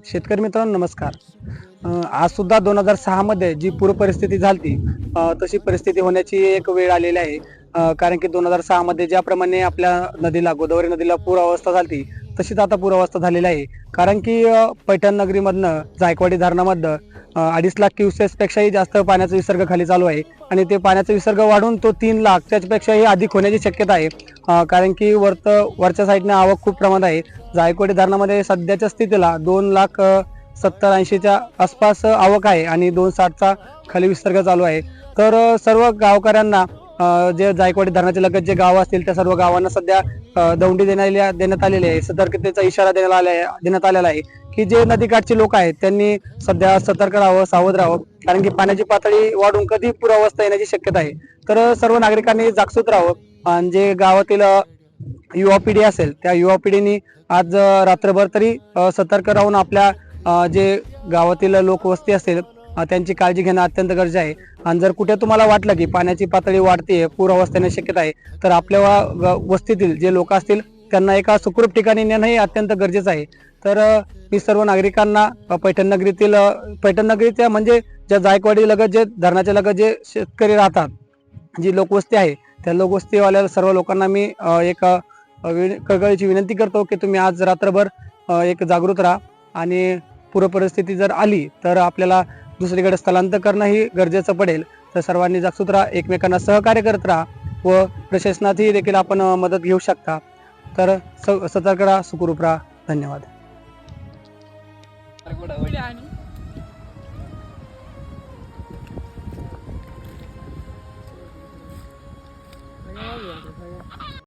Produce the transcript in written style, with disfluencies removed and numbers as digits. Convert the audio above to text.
शेतकरी मित्रांनो नमस्कार. आज सुद्धा 2006 मध्ये जी पूर परिस्थिती झाली तशी परिस्थिती होण्याची एक वेळ आलेली आहे. कारण की 2006 मध्ये ज्याप्रमाणे आपल्या नदीला गोदावरी नदीला पूर अवस्था झाली तशीच आता पूर अवस्था झालेली आहे. कारण की पैठण नगरीमधनं जायकवाडी धरणामधनं 2.5 लाख क्युसेस पेक्षाही जास्त पाण्याचा विसर्ग खाली चालू आहे आणि ते पाण्याचा विसर्ग वाढून तो 3 लाख त्याच्यापेक्षाही अधिक होण्याची शक्यता आहे. कारण की वरच्या साईडने आवक खूप प्रमाणात आहे. जायकवाडी धरणामध्ये सध्याच्या स्थितीला 2,70,80च्या आसपास आवक आहे आणि 2,60चा खाली विसर्ग चालू आहे. तर सर्व गावकऱ्यांना जे जायकवाडी धरणाचे लगत जे गाव असतील त्या सर्व गावांना सध्या दौंडी देण्यात आलेली आहे. सतर्कतेचा इशारा देण्यात आलेला आहे की जे नदीकाठचे लोक आहेत त्यांनी सध्या सतर्क राहावं, सावध राहावं, कारण की पाण्याची पातळी वाढून कधी पूरावस्था येण्याची शक्यता आहे. तर सर्व नागरिकांनी जागसूत राहावं आणि जे गावातील युवा पिढी असेल त्या युवा पिढीने आज रात्रभर तरी सतर्क राहून आपल्या जे गावातील लोकवस्ती असेल त्यांची काळजी घेणं अत्यंत गरजेचं आहे. आणि जर कुठे तुम्हाला वाटलं की पाण्याची पातळी वाढते, पूर अवस्था येण्याची शक्यता आहे, तर आपल्या वस्तीतील जे लोक असतील त्यांना एका सुखरूप ठिकाणी नेणं हे अत्यंत गरजेचं आहे. तर मी सर्व नागरिकांना पैठण नगरीच्या म्हणजे ज्या जायकवाडी लगत जे धरणाच्या लगत जे शेतकरी राहतात, जी लोकवस्ती आहे त्या लोकवस्तीवाल्या सर्व लोकांना मी एक कळकळीची विनंती करतो की तुम्ही आज रात्रभर एक जागृत राहा आणि पूरपरिस्थिती जर आली तर आपल्याला दुसरीकडे स्थलांतर करणं ही गरजेचं पडेल. तर सर्वांनी जागृत राहा, एकमेकांना सहकार्य करत राहा व प्रशासनातही देखील आपण मदत घेऊ शकता. तर सतर्क राहा, सुखरूप राहा. धन्यवाद.